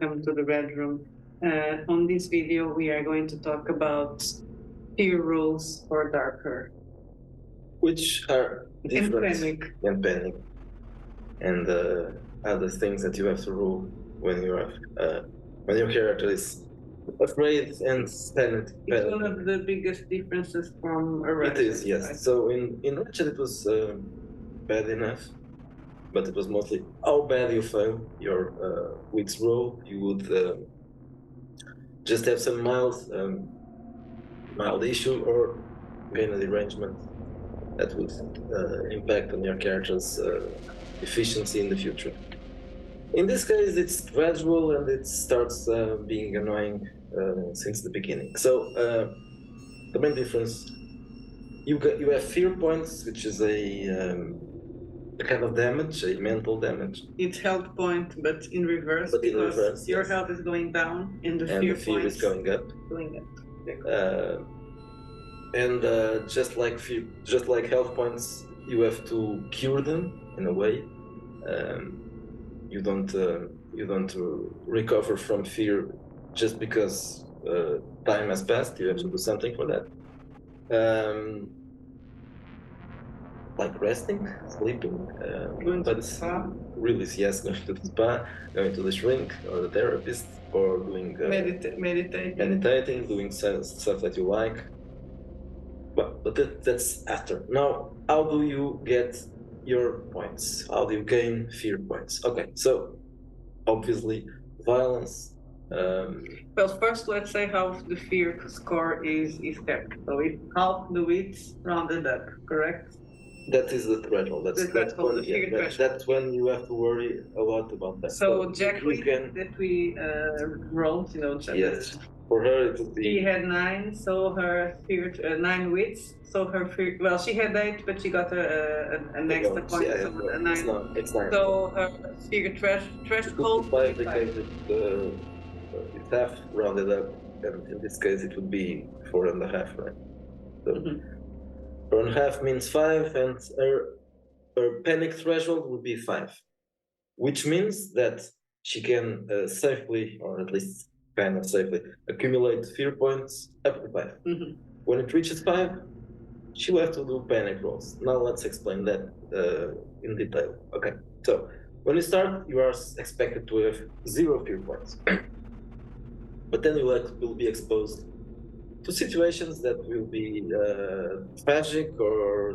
welcome to the Red Room. On this video, we are going to talk about fear rules for Darker. Which are different Panic. than panic, and other things that you have to rule when you are when your character is afraid and panicked. It's one of the biggest differences from a Ratchet. It is, yes. Right? So in Ratchet it was bad enough, but it was mostly how bad you fail your week's roll. You would just have some mild issue or gain a derangement that would impact on your character's efficiency in the future. In this case, it's gradual and it starts being annoying since the beginning. So the main difference, you have fear points, which is a kind of damage, a mental damage. It's health point, but in reverse, but because in reverse, your yes. health is going down and the and fear is going up. And just like health points, you have to cure them in a way. You don't recover from fear just because time has passed. You have to do something for that. Like resting, sleeping, going to the spa. Really, yes, going to the spa, going to the shrink or the therapist, or doing meditating, doing stuff that you like. But that's after. Now, how do you get your points? How do you gain fear points? Okay, so obviously violence. Well, first let's say how the fear score is kept. So it's half the wits rounded up, correct? That is the threshold. That's when you have to worry a lot about that. So Jackie that we rolled, yes. For her, it would be. She had 9, so her fear 9 wits. So her fear. Well, she had 8, but she got an extra point. Yeah, so a 9. It's 9. So her fear threshold. 5 because it's half rounded up, and in this case it would be 4.5, right? So 4.5 means 5, and her panic threshold would be 5, which means that she can safely, or at least kind of safely, accumulate fear points up to 5. When it reaches 5, she will have to do panic rolls. Now let's explain that in detail. Okay, so when you start, you are expected to have 0 fear points. But then you will be exposed to situations that will be tragic or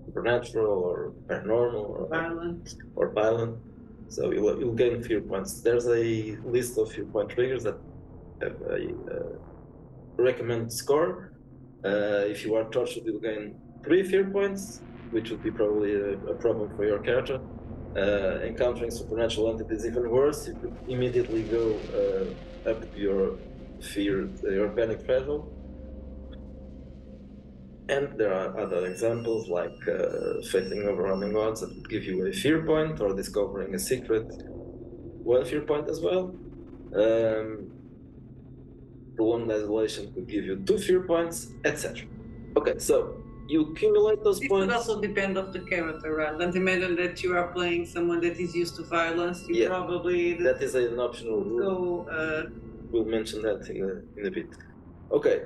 supernatural or paranormal or violent. So you'll gain fear points. There's a list of fear point triggers that have a recommended score. If you are tortured, you'll gain 3 fear points, which would be probably a problem for your character. Encountering supernatural entities, even worse. You could immediately go up to your panic threshold. And there are other examples like facing overwhelming odds that would give you a fear point, or discovering a secret, 1 fear point as well. Prolonged isolation could give you 2 fear points, etc. Okay, so you accumulate those points. It also depends on the character, right? Don't imagine that you are playing someone that is used to violence. Probably that is an optional rule. So we'll mention that in a bit. Okay.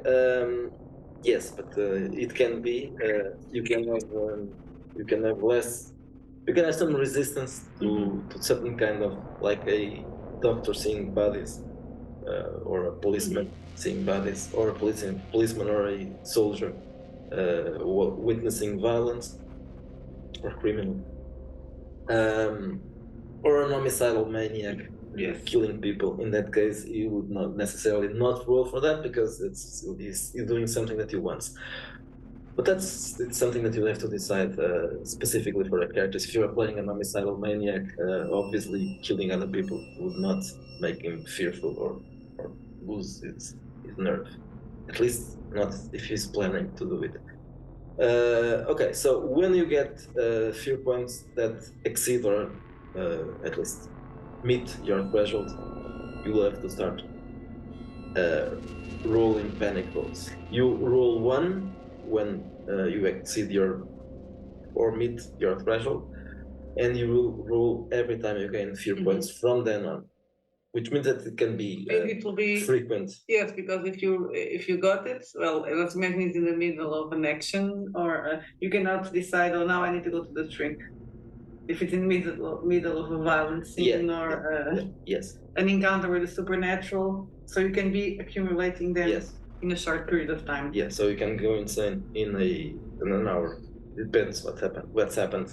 Yes, but it can be. You can have less. You can have some resistance to certain kind of, like a doctor seeing bodies, or a policeman seeing bodies, or a policeman or a soldier witnessing violence or criminal, or an homicidal maniac. Yes. Killing people. In that case, you would not necessarily not roll for that because you're doing something that you want. But it's something that you have to decide specifically for a character. If you are playing an homicidal maniac, obviously killing other people would not make him fearful or lose his nerve. At least not if he's planning to do it. Okay, so when you get fear points that exceed or at least meet your threshold, you will have to start rolling panic rolls. You roll 1 when you exceed or meet your threshold, and you will roll every time you gain fear points from then on. which means that it can be it will be frequent. Yes, because if you got it, well, let's imagine it's in the middle of an action, or you cannot decide, oh, now I need to go to the shrink. If it's in the middle of a violent scene yes, an encounter with the supernatural, so you can be accumulating them in a short period of time. Yeah, so you can go insane in an hour. Depends what's happened.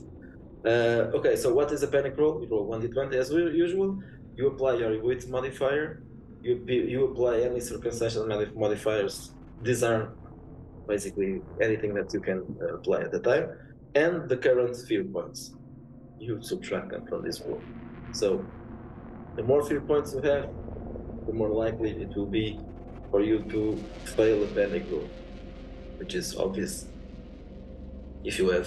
Okay, so what is a panic roll? You roll 1d20 as usual. You apply your wit modifier. You apply any circumstantial modifiers. These are basically anything that you can apply at the time, and the current fear points. You subtract them from this roll. So the more fear points you have, the more likely it will be for you to fail a panic roll, which is obvious. If you have,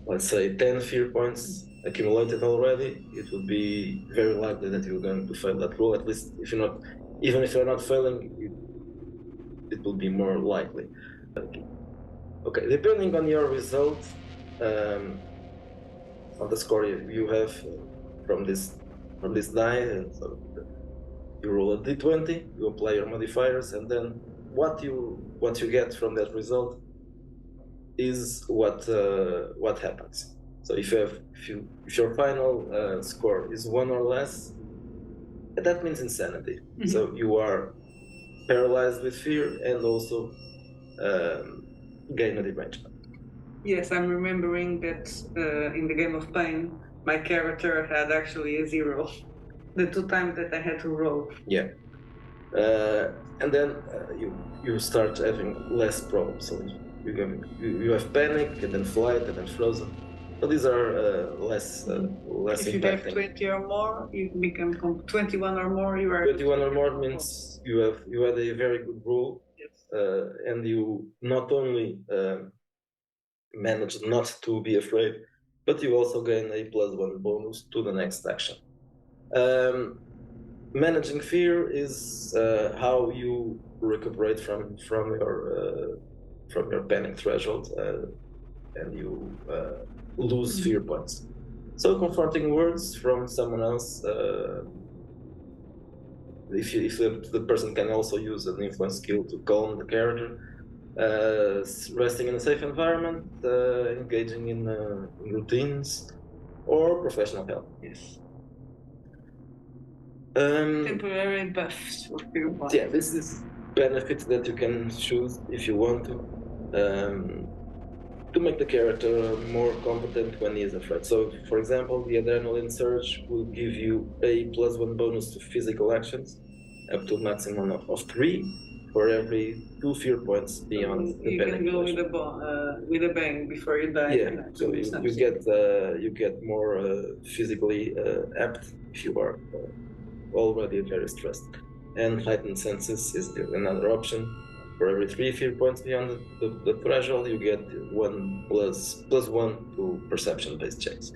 let's say, 10 fear points accumulated already, it will be very likely that you're going to fail that roll. At least, even if you're not failing, it will be more likely. Okay, depending on your result, on the score you have from this die, and so you roll a d20, you apply your modifiers, and then what you get from that result is what happens. So if your final score is 1 or less, that means insanity. Mm-hmm. So you are paralyzed with fear and also gain a derangement. Yes, I'm remembering that in the Game of Pain, my character had actually a 0. The 2 times that I had to roll. Yeah. And then you start having less problems. So you have panic, and then flight, and then frozen. So these are less impacting. If you have 20 or more, you become 21 or more. You are 21 or more means you had a very good roll. Yes. And you not only managed not to be afraid, but you also gain a +1 bonus to the next action. Managing fear is how you recuperate from your panic threshold, and you lose fear points. So comforting words from someone else. If the person can also use an influence skill to calm the character. Resting in a safe environment, engaging in routines, or professional help. Yes. Temporary buffs for fear points. Yeah, this is benefits that you can choose if you want to make the character more competent when he is afraid. So, for example, the adrenaline surge will give you a +1 bonus to physical actions, up to a maximum of 3. For every 2 fear points beyond the panic. You can go with a bang before you die. Yeah, so you get more physically apt if you are already very stressed. And heightened senses is another option. For every 3 fear points beyond the threshold, you get 1 +1 to perception-based checks.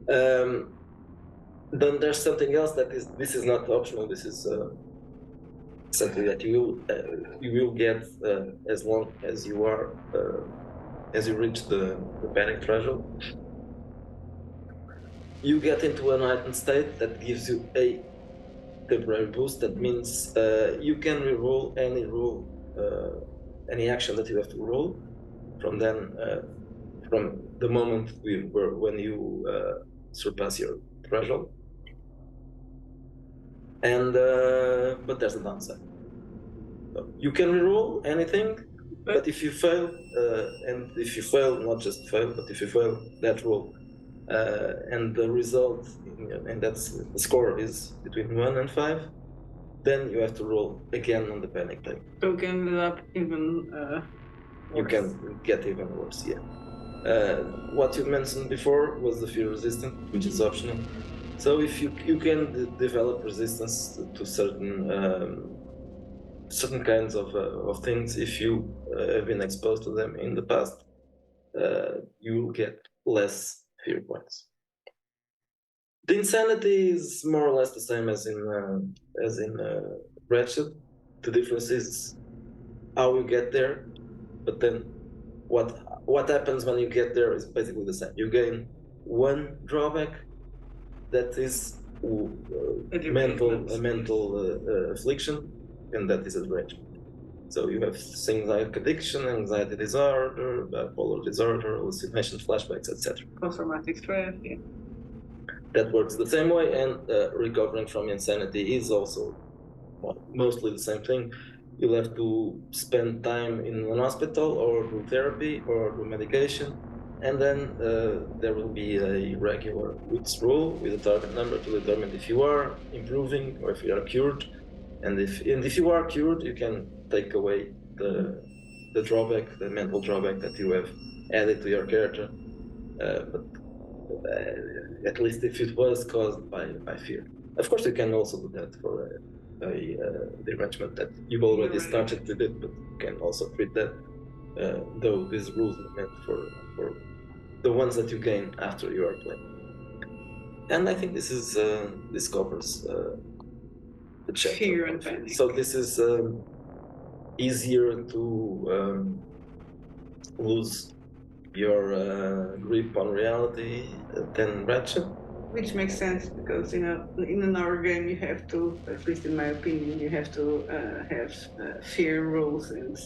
Then there's something else this is not optional. This is something that you will get as long as you are as you reach the panic threshold. You get into an heightened state that gives you a temporary boost. That means you can reroll any action that you have to roll from the moment when you surpass your threshold. And but there's a downside. So you can reroll anything, but if you fail, not just fail, but if you fail that roll, and the result, and that's the score is between 1 and 5, then you have to roll again on the panic type. So you can end up even worse. You can get even worse, yeah. What you mentioned before was the fear resistant, which is optional. So if you can develop resistance to certain kinds of things, if you have been exposed to them in the past, you will get less fear points. The insanity is more or less the same as in Wretched. The difference is how you get there, but then what happens when you get there is basically the same. You gain 1 drawback that is mental affliction, and that is a derangement. So you have things like addiction, anxiety disorder, bipolar disorder, hallucination, flashbacks, etc. Post-traumatic stress, yeah. That works the same way, and recovering from insanity is also mostly the same thing. You'll have to spend time in an hospital or do therapy or do medication, and then there will be a regular week's rule with a target number to determine if you are improving or if you are cured. And if you are cured, you can take away the drawback, the mental drawback that you have added to your character. But at least if it was caused by fear. Of course, you can also do that for a derangement that you've already started with it, but you can also treat that, though these rules are meant for the ones that you gain after you are playing. And I think this covers the chapter. Fear and panic. So this is easier to lose your grip on reality than Ratchet. Which makes sense because, in an horror game you have to, at least in my opinion, you have to have fear rules and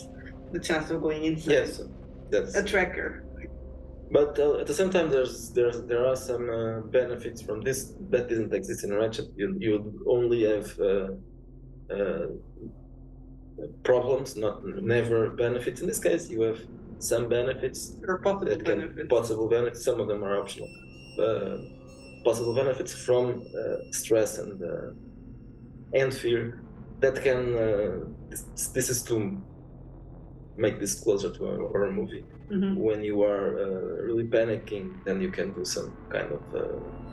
the chance of going inside. Yes, that's a tracker. But at the same time, there are some benefits from this that didn't exist in Ratchet. You only have problems, never benefits. In this case, you have some benefits. Or possible benefits. Possible benefits. Some of them are optional. Possible benefits from stress and fear that can. This is to make this closer to a horror movie. Mm-hmm. When you are really panicking, then you can do some kind of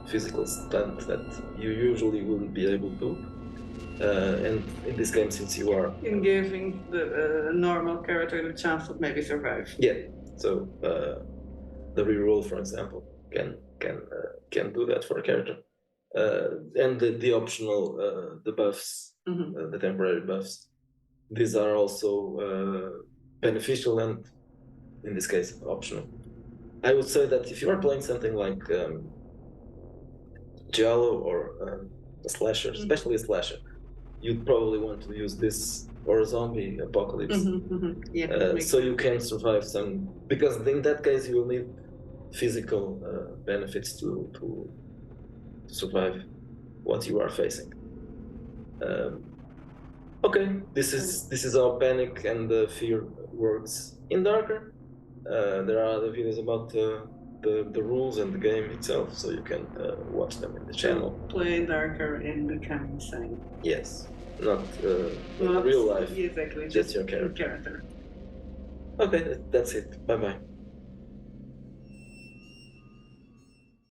physical stunt that you usually wouldn't be able to. And in this game, since you are in giving the normal character the chance to maybe survive. Yeah. So the reroll, for example, can do that for a character. And the optional debuffs, mm-hmm. The temporary buffs, these are also beneficial and, in this case, optional. I would say that if you are playing something like Giallo or a slasher, mm-hmm. especially a slasher, you'd probably want to use this or a zombie apocalypse. Mm-hmm, mm-hmm. Yeah, so you can survive some, because in that case you will need physical benefits to survive what you are facing. Okay, this is how panic and fear works in Darker. There are other videos about the rules and the game itself, so you can watch them in the channel. Play Darker and become insane. Yes, not in real life. Exactly, just your character. Okay, that's it. Bye bye.